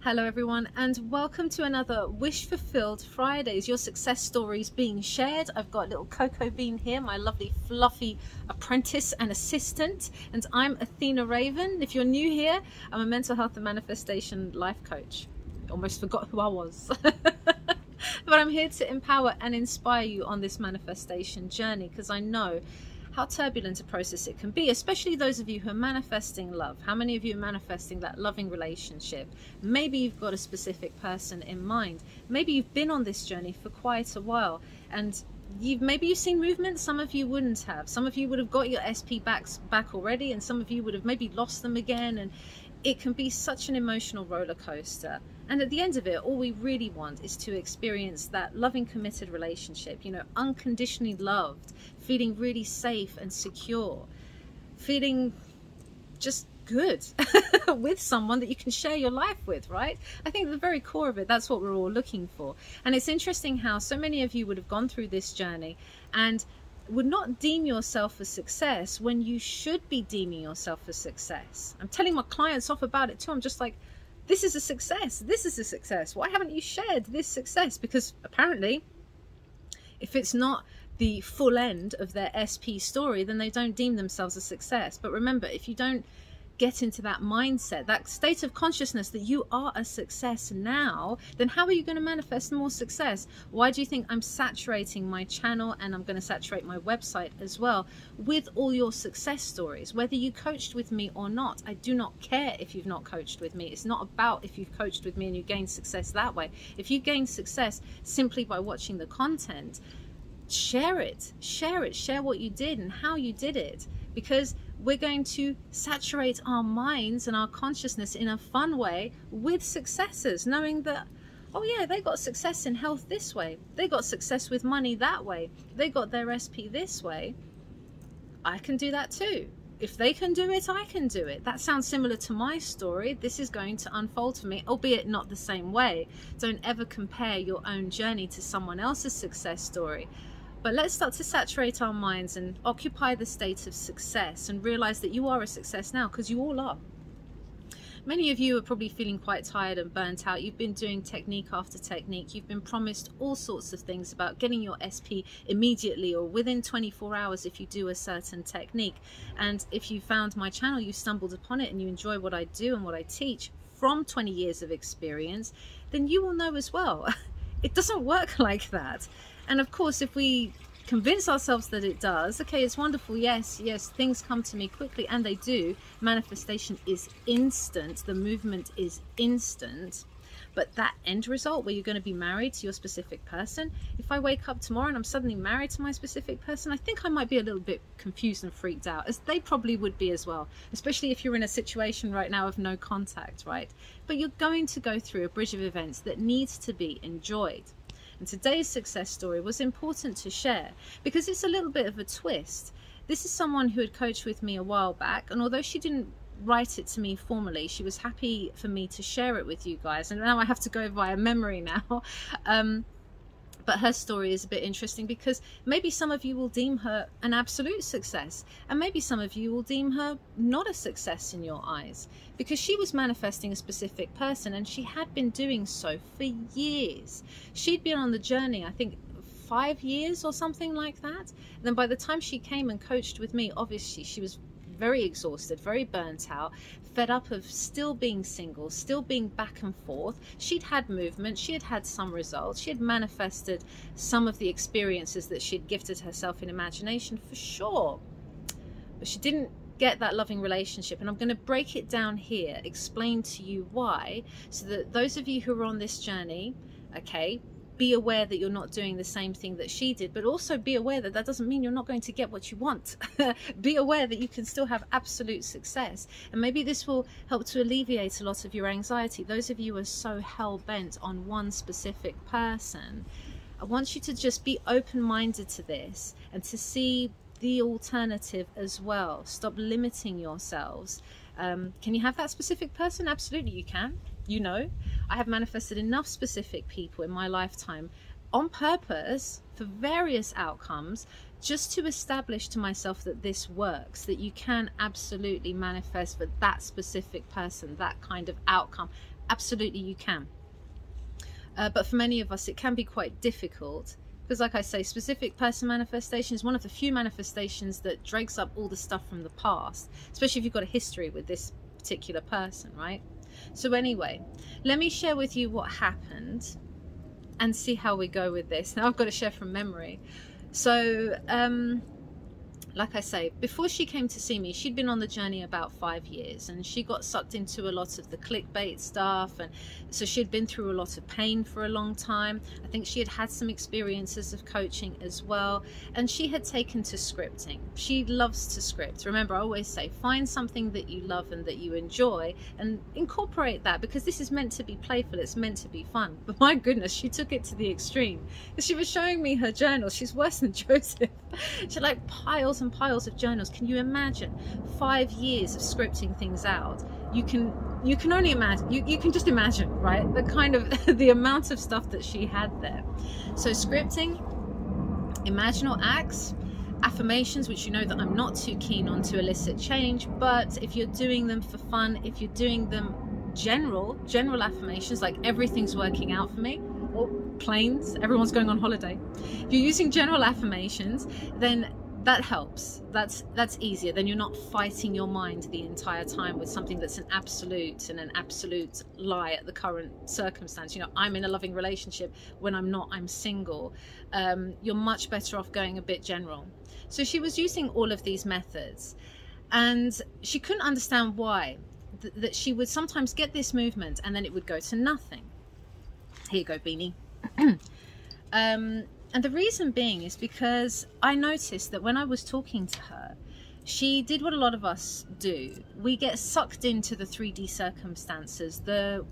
Hello everyone, and welcome to another Wish Fulfilled Fridays. Your success stories being shared. I've got little Cocoa Bean here, my lovely fluffy apprentice and assistant, and I'm Athena.raven. If you're new here, I'm a mental health and manifestation life coach. Almost forgot who I was. But I'm here to empower and inspire you on this manifestation journey, because I know how turbulent a process it can be, especially those of you who are manifesting love. How many of you are manifesting that loving relationship? Maybe you've got a specific person in mind. Maybe you've been on this journey for quite a while, and maybe you've seen movement. Some of you wouldn't have. Some of you would have got your SP back already, and some of you would have maybe lost them again, and it can be such an emotional roller coaster. And at the end of it, all we really want is to experience that loving, committed relationship, you know, unconditionally loved, feeling really safe and secure, feeling just good with someone that you can share your life with, right? I think at the very core of it, that's what we're all looking for. And it's interesting how so many of you would have gone through this journey and would not deem yourself a success when you should be deeming yourself a success. I'm telling my clients off about it too. I'm just like, this is a success. This is a success. Why haven't you shared this success? Because apparently, if it's not the full end of their SP story, then they don't deem themselves a success. But remember, if you don't get into that mindset, that state of consciousness that you are a success now, then how are you going to manifest more success? Why do you think I'm saturating my channel, and I'm going to saturate my website as well with all your success stories? Whether you coached with me or not, I do not care if you've not coached with me. It's not about if you've coached with me and you gain success that way. If you gain success simply by watching the content, share it, share what you did and how you did it, because we're going to saturate our minds and our consciousness in a fun way with successes, knowing that, oh yeah, they got success in health this way, they got success with money that way, they got their SP this way. I can do that too. If they can do it, I can do it. That sounds similar to my story. This is going to unfold for me, albeit not the same way. Don't ever compare your own journey to someone else's success story. But let's start to saturate our minds and occupy the state of success and realize that you are a success now, because you all are. Many of you are probably feeling quite tired and burnt out. You've been doing technique after technique. You've been promised all sorts of things about getting your SP immediately or within 24 hours if you do a certain technique. And if you found my channel, you stumbled upon it and you enjoy what I do and what I teach from 20 years of experience, then you will know as well. It doesn't work like that. And of course, if we convince ourselves that it does, okay, it's wonderful, yes, things come to me quickly, and they do. Manifestation is instant, the movement is instant. But that end result where you're going to be married to your specific person, if I wake up tomorrow and I'm suddenly married to my specific person, I think I might be a little bit confused and freaked out, as they probably would be as well, especially if you're in a situation right now of no contact, right? But you're going to go through a bridge of events that needs to be enjoyed. And today's success story was important to share because it's a little bit of a twist. This is someone who had coached with me a while back, and although she didn't write it to me formally, she was happy for me to share it with you guys. And now I have to go via memory now. But her story is a bit interesting because maybe some of you will deem her an absolute success, and maybe some of you will deem her not a success in your eyes, because she was manifesting a specific person and she had been doing so for years. She'd been on the journey, I think 5 years or something like that. And then by the time she came and coached with me, obviously she was very exhausted, very burnt out, fed up of still being single, still being back and forth. She'd had movement, she had had some results, she had manifested some of the experiences that she'd gifted herself in imagination for sure, but she didn't get that loving relationship. And I'm going to break it down here, explain to you why, so that those of you who are on this journey, okay, be aware that you're not doing the same thing that she did, but also be aware that that doesn't mean you're not going to get what you want. Be aware that you can still have absolute success. And maybe this will help to alleviate a lot of your anxiety. Those of you who are so hell-bent on one specific person, I want you to just be open-minded to this and to see the alternative as well. Stop limiting yourselves. Can you have that specific person? Absolutely you can. You know, I have manifested enough specific people in my lifetime on purpose for various outcomes, just to establish to myself that this works, that you can absolutely manifest for that specific person, that kind of outcome Absolutely you can. But for many of us, it can be quite difficult because, like I say, specific person manifestation is one of the few manifestations that drags up all the stuff from the past, especially if you've got a history with this particular person, right? So anyway, let me share with you what happened and see how we go with this. Now I've got to share from memory. So like I say, before she came to see me, she'd been on the journey about 5 years, and she got sucked into a lot of the clickbait stuff, and so she'd been through a lot of pain for a long time. I think she had had some experiences of coaching as well, and she had taken to scripting. She loves to script. Remember, I always say, find something that you love and that you enjoy and incorporate that, because this is meant to be playful, it's meant to be fun. But my goodness, she took it to the extreme. She was showing me her journal. She's worse than Joseph. She had like piles and piles of journals. Can you imagine 5 years of scripting things out? You can only imagine, you can just imagine, right, the kind of the amount of stuff that she had there. So scripting, imaginal acts, affirmations, which you know that I'm not too keen on to elicit change, but if you're doing them for fun, if you're doing them general affirmations like everything's working out for me, or planes, everyone's going on holiday, if you're using general affirmations, then that helps. That's easier. Then you're not fighting your mind the entire time with something that's an absolute and an absolute lie at the current circumstance. You know, I'm in a loving relationship when I'm not, I'm single. You're much better off going a bit general. So she was using all of these methods, and she couldn't understand why that she would sometimes get this movement and then it would go to nothing. Here you go, Beanie. And the reason being is because I noticed that when I was talking to her, she did what a lot of us do. We get sucked into the 3D circumstances, the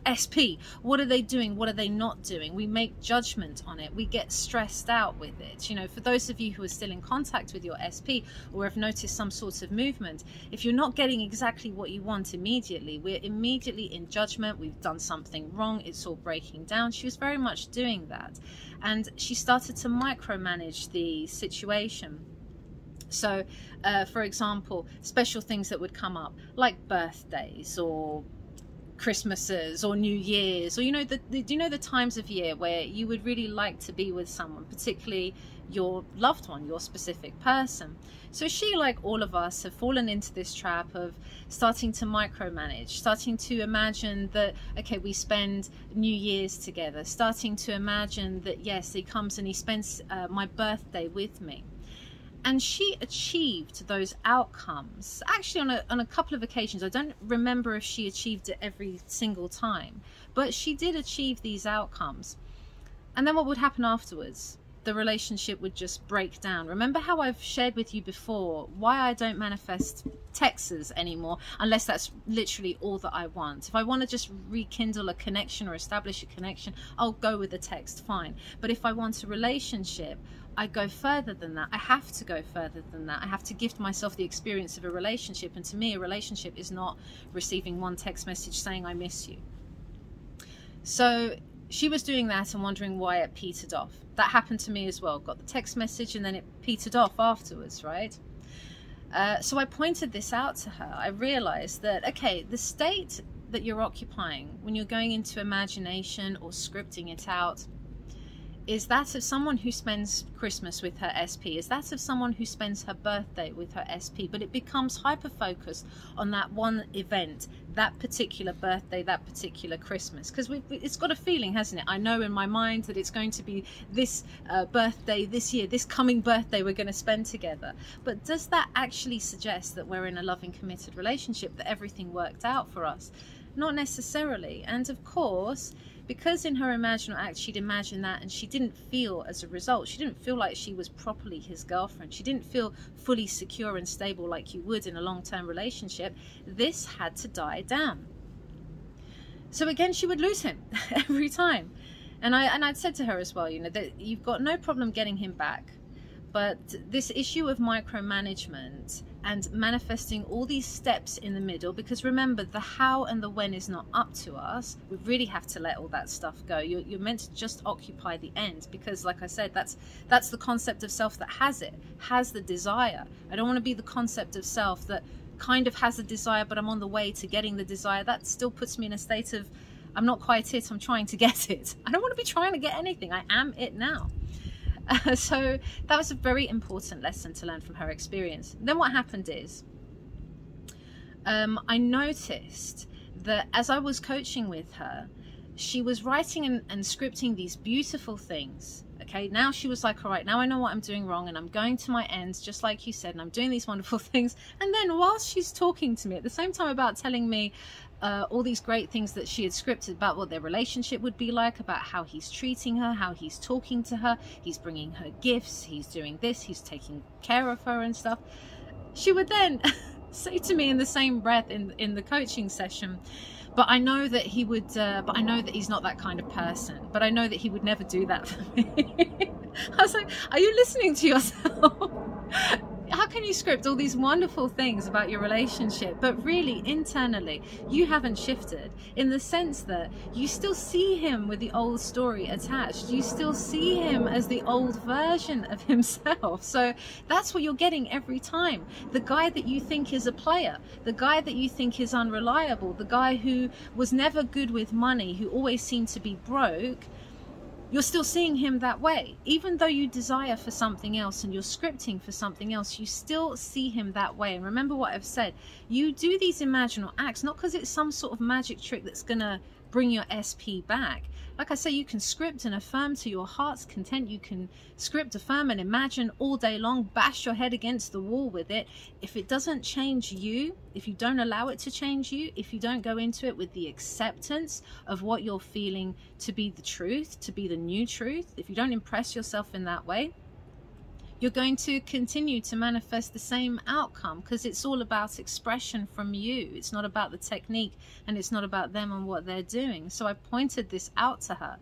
SP. What are they doing? What are they not doing? We make judgment on it. We get stressed out with it. You know, for those of you who are still in contact with your SP or have noticed some sort of movement, if you're not getting exactly what you want immediately, we're immediately in judgment. We've done something wrong. It's all breaking down. She was very much doing that. And she started to micromanage the situation. So, for example, special things that would come up, like birthdays or Christmases or New Year's, or do you know the times of year where you would really like to be with someone, particularly your loved one, your specific person. So she, like all of us, have fallen into this trap of starting to micromanage, starting to imagine that, okay, we spend New Year's together, starting to imagine that, yes, he comes and he spends my birthday with me. And she achieved those outcomes, actually on a couple of occasions. I don't remember if she achieved it every single time, but she did achieve these outcomes. And then what would happen afterwards? The relationship would just break down. Remember how I've shared with you before why I don't manifest texts anymore unless that's literally all that I want. If I want to just rekindle a connection or establish a connection, I'll go with a text, fine. But if I want a relationship, I go further than that. I have to go further than that. I have to gift myself the experience of a relationship. And to me, a relationship is not receiving one text message saying I miss you. So she was doing that and wondering why it petered off. That happened to me as well. Got the text message and then it petered off afterwards, right? So I pointed this out to her. I realized that, okay, the state that you're occupying when you're going into imagination or scripting it out is that of someone who spends Christmas with her SP, is that of someone who spends her birthday with her SP, but it becomes hyper-focused on that one event, that particular birthday, that particular Christmas, because it's got a feeling, hasn't it? I know in my mind that it's going to be this birthday this year, this coming birthday we're going to spend together. But does that actually suggest that we're in a loving, committed relationship, that everything worked out for us? Not necessarily. And of course, because in her imaginal act she'd imagined that and she didn't feel, as a result, she didn't feel like she was properly his girlfriend. She didn't feel fully secure and stable like you would in a long-term relationship. This had to die down. So again, she would lose him every time. And I'd said to her as well, that you've got no problem getting him back. But this issue of micromanagement and manifesting all these steps in the middle, because remember, the how and the when is not up to us. We really have to let all that stuff go. You're meant to just occupy the end, because like I said, that's the concept of self that has the desire. I don't want to be the concept of self that kind of has a desire, but I'm on the way to getting the desire, that still puts me in a state of, I'm not quite it, I'm trying to get it. I don't want to be trying to get anything, I am it now. So that was a very important lesson to learn from her experience. Then what happened is, I noticed that as I was coaching with her, she was writing and scripting these beautiful things. Okay, now she was like, all right, now I know what I'm doing wrong, and I'm going to my ends, just like you said, and I'm doing these wonderful things. And then whilst she's talking to me at the same time about telling me all these great things that she had scripted about what their relationship would be like, about how he's treating her, how he's talking to her, he's bringing her gifts, he's doing this, he's taking care of her and stuff, she would then say to me in the same breath in the coaching session, but I know that he would, but I know that he's not that kind of person, but I know that he would never do that for me. I was like, are you listening to yourself? How can you script all these wonderful things about your relationship, but really internally you haven't shifted, in the sense that you still see him with the old story attached. You still see him as the old version of himself. So that's what you're getting every time. The guy that you think is a player, the guy that you think is unreliable, the guy who was never good with money, who always seemed to be broke, you're still seeing him that way. Even though you desire for something else and you're scripting for something else, you still see him that way. And remember what I've said, you do these imaginal acts not because it's some sort of magic trick that's gonna bring your SP back. Like I say, you can script and affirm to your heart's content. You can script, affirm and imagine all day long, bash your head against the wall with it. If it doesn't change you, if you don't allow it to change you, if you don't go into it with the acceptance of what you're feeling to be the truth, to be the new truth, if you don't impress yourself in that way, you're going to continue to manifest the same outcome, because it's all about expression from you. It's not about the technique, and it's not about them and what they're doing. So I pointed this out to her,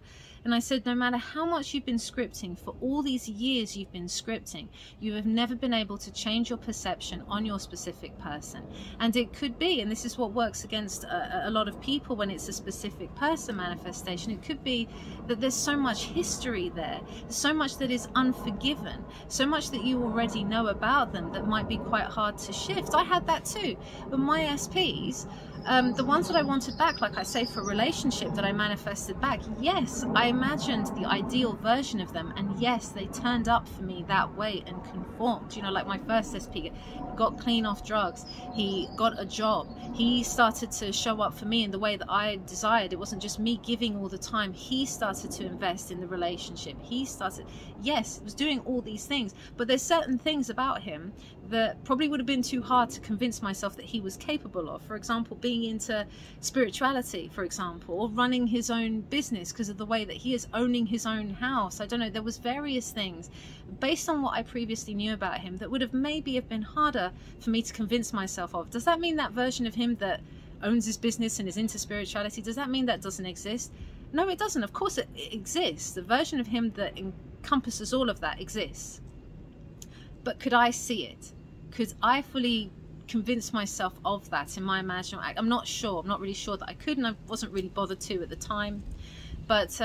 and I said, no matter how much you've been scripting, for all these years you've been scripting, you have never been able to change your perception on your specific person. And it could be, and this is what works against a lot of people when it's a specific person manifestation, it could be that there's so much history there, so much that is unforgiven, so much that you already know about them that might be quite hard to shift. I had that too. But my SPs, the ones that I wanted back, like I say, for a relationship that I manifested back, yes, I imagined the ideal version of them, and yes, they turned up for me that way and conformed. You know, like my first SP got clean off drugs, he got a job, he started to show up for me in the way that I desired. It wasn't just me giving all the time, he started to invest in the relationship, he started, yes, he was doing all these things. But there's certain things about him that probably would have been too hard to convince myself that he was capable of. For example, being into spirituality, for example, or running his own business because of the way that he is owning his own house. I don't know, there was various things based on what I previously knew about him that would have maybe have been harder for me to convince myself of. Does that mean that version of him that owns his business and is into spirituality, does that mean that doesn't exist? No, it doesn't. Of course it exists. The version of him that encompasses all of that exists. But could I see it? Could I fully convince myself of that in my imaginal act? I'm not sure. I'm not really sure that I could, and I wasn't really bothered to at the time. But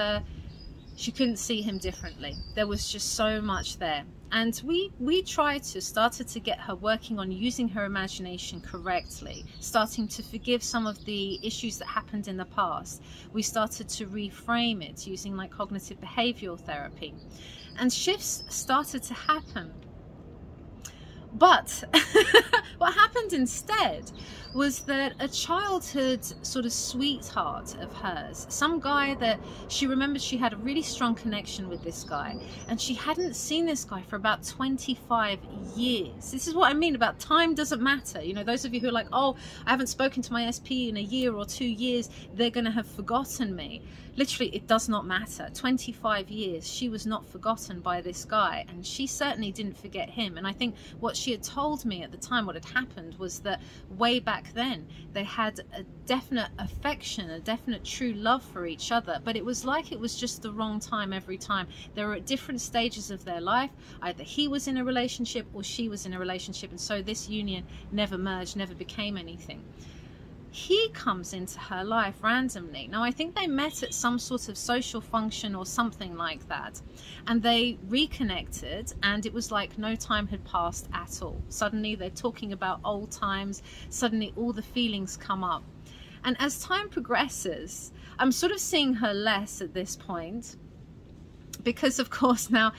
she couldn't see him differently. There was just so much there. And we started to get her working on using her imagination correctly, starting to forgive some of the issues that happened in the past. We started to reframe it using like cognitive behavioral therapy. And shifts started to happen. But what happened instead was that a childhood sort of sweetheart of hers, some guy that she remembered she had a really strong connection with this guy, and she hadn't seen this guy for about 25 years. This is what I mean about time doesn't matter. You know, those of you who are like, oh, I haven't spoken to my SP in a year or 2 years, they're going to have forgotten me. Literally, it does not matter. 25 years, she was not forgotten by this guy, and she certainly didn't forget him. And I think what she had told me at the time, what had happened, was that way back then, they had a definite affection, a definite true love for each other, but it was like it was just the wrong time every time. They were at different stages of their life. Either he was in a relationship or she was in a relationship, and so this union never merged, never became anything. he comes into her life randomly. Now, I think they met at some sort of social function or something like that, and they reconnected, and it was like no time had passed at all. Suddenly they're talking about old times, suddenly all the feelings come up. And as time progresses, I'm sort of seeing her less at this point, because of course now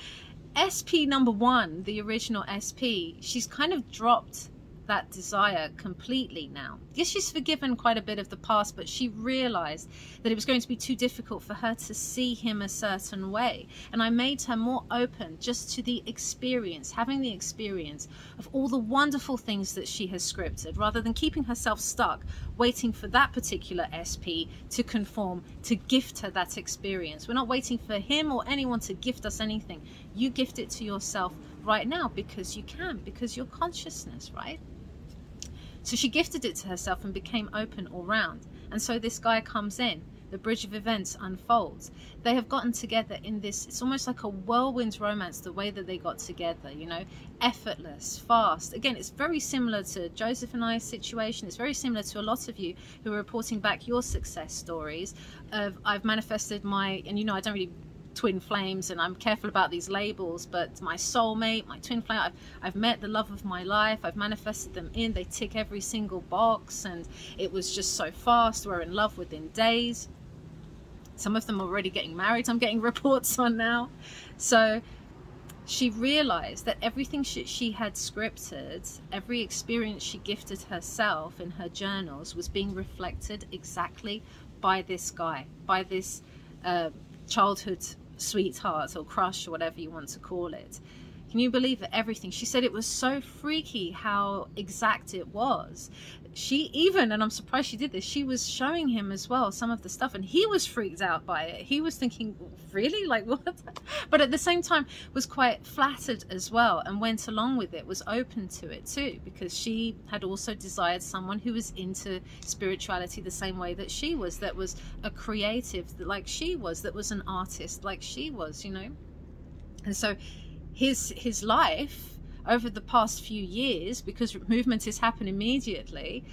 SP number one, the original SP, she's kind of dropped that desire completely now. Yes, she's forgiven quite a bit of the past, but she realized that it was going to be too difficult for her to see him a certain way. And I made her more open just to the experience, having the experience of all the wonderful things that she has scripted, rather than keeping herself stuck, waiting for that particular SP to conform, to gift her that experience. We're not waiting for him or anyone to gift us anything. You gift it to yourself right now, because you can, because your consciousness, right? So she gifted it to herself and became open all round. And so this guy comes in, the bridge of events unfolds. They have gotten together in this, it's almost like a whirlwind romance, the way that they got together, you know, effortless, fast. Again, it's very similar to Joseph and I's situation. It's very similar to a lot of you who are reporting back your success stories of, I've manifested my, and you know, I don't really twin flames, and I'm careful about these labels, but my soulmate, my twin flame, I've met the love of my life, I've manifested them in, they tick every single box, and it was just so fast. We're in love within days. Some of them are already getting married, I'm getting reports on now. So she realized that everything she had scripted, every experience she gifted herself in her journals, was being reflected exactly by this guy, by this childhood sweetheart or crush or whatever you want to call it. Can you believe that everything she said, it was so freaky how exact it was. She even, and I'm surprised she did this, she was showing him as well some of the stuff, and he was freaked out by it. He was thinking, really, like what? But at the same time was quite flattered as well, and went along with it, was open to it too, because she had also desired someone who was into spirituality the same way that she was, that was a creative like she was, that was an artist like she was, you know. And so his life over the past few years, because movement has happened immediately,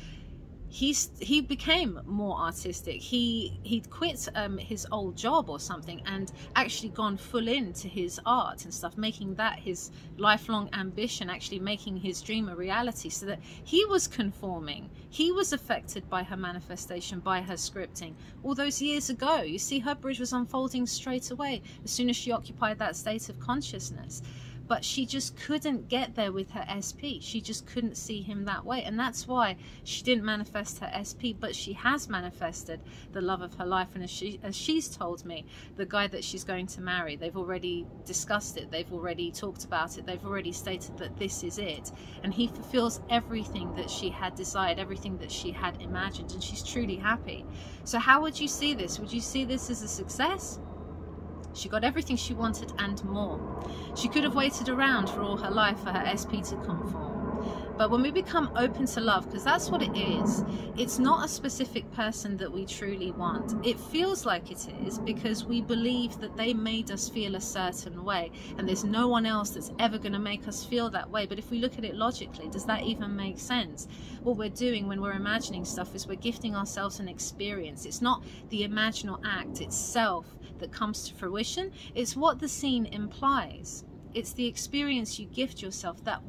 he became more artistic. He'd quit his old job or something and actually gone full into his art and stuff, making that his lifelong ambition, actually making his dream a reality, so that he was conforming. He was affected by her manifestation, by her scripting. All those years ago, you see, her bridge was unfolding straight away as soon as she occupied that state of consciousness. But she just couldn't get there with her SP. She just couldn't see him that way. And that's why she didn't manifest her SP, but she has manifested the love of her life. And as she's told me, the guy that she's going to marry, they've already discussed it. They've already talked about it. They've already stated that this is it. And he fulfills everything that she had desired, everything that she had imagined. And she's truly happy. So how would you see this? Would you see this as a success? She got everything she wanted and more. She could have waited around for all her life for her SP to conform. But when we become open to love, because that's what it is, it's not a specific person that we truly want. It feels like it is because we believe that they made us feel a certain way, and there's no one else that's ever going to make us feel that way. But if we look at it logically, does that even make sense? What we're doing when we're imagining stuff is we're gifting ourselves an experience. It's not the imaginal act itself that comes to fruition, it's what the scene implies. It's the experience you gift yourself that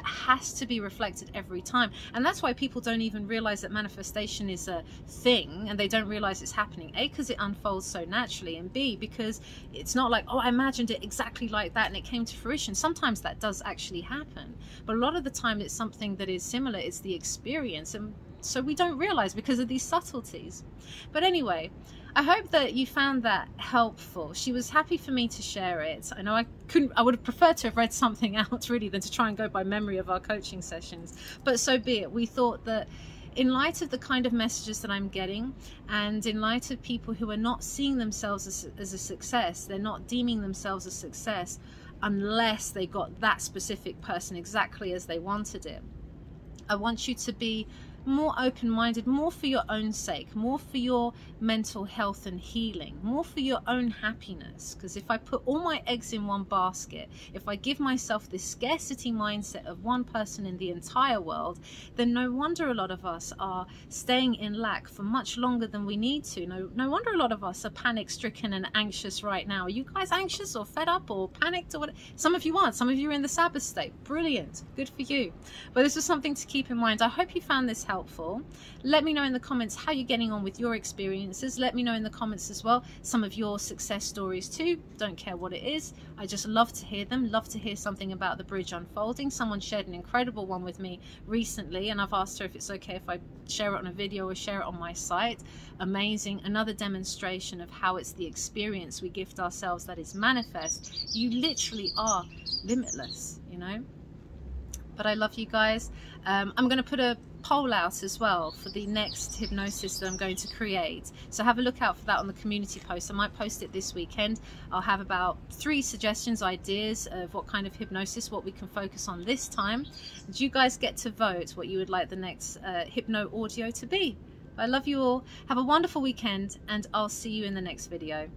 has to be reflected every time. And that's why people don't even realize that manifestation is a thing, and they don't realize it's happening. A, because it unfolds so naturally, and B, because it's not like, oh, I imagined it exactly like that and it came to fruition. Sometimes that does actually happen, but a lot of the time it's something that is similar. It's the experience, and so we don't realize because of these subtleties. But anyway, I hope that you found that helpful. She was happy for me to share it. I know I would have preferred to have read something out really than to try and go by memory of our coaching sessions, but so be it. We thought that in light of the kind of messages that I'm getting, and in light of people who are not seeing themselves as a success, they're not deeming themselves a success unless they got that specific person exactly as they wanted it. I want you to be more open-minded, more for your own sake, more for your mental health and healing, more for your own happiness. Because if I put all my eggs in one basket, if I give myself this scarcity mindset of one person in the entire world, then no wonder a lot of us are staying in lack for much longer than we need to. No wonder a lot of us are panic-stricken and anxious right now. Are you guys anxious or fed up or panicked or what? Some of you aren't. Some of you are in the Sabbath state. Brilliant. Good for you. But this was something to keep in mind. I hope you found this helpful. Let me know in the comments how you're getting on with your experiences. Let me know in the comments as well some of your success stories too. Don't care what it is. I just love to hear them. Love to hear something about the bridge unfolding. Someone shared an incredible one with me recently, and I've asked her if it's okay if I share it on a video or share it on my site. Amazing. Another demonstration of how it's the experience we gift ourselves that is manifest. You literally are limitless, you know. But I love you guys. I'm going to put a poll out as well for the next hypnosis that I'm going to create, so have a look out for that on the community post. I might post it this weekend. I'll have about 3 suggestions, ideas of what kind of hypnosis, what we can focus on this time, and you guys get to vote what you would like the next hypno audio to be. I love you all. Have a wonderful weekend, and I'll see you in the next video.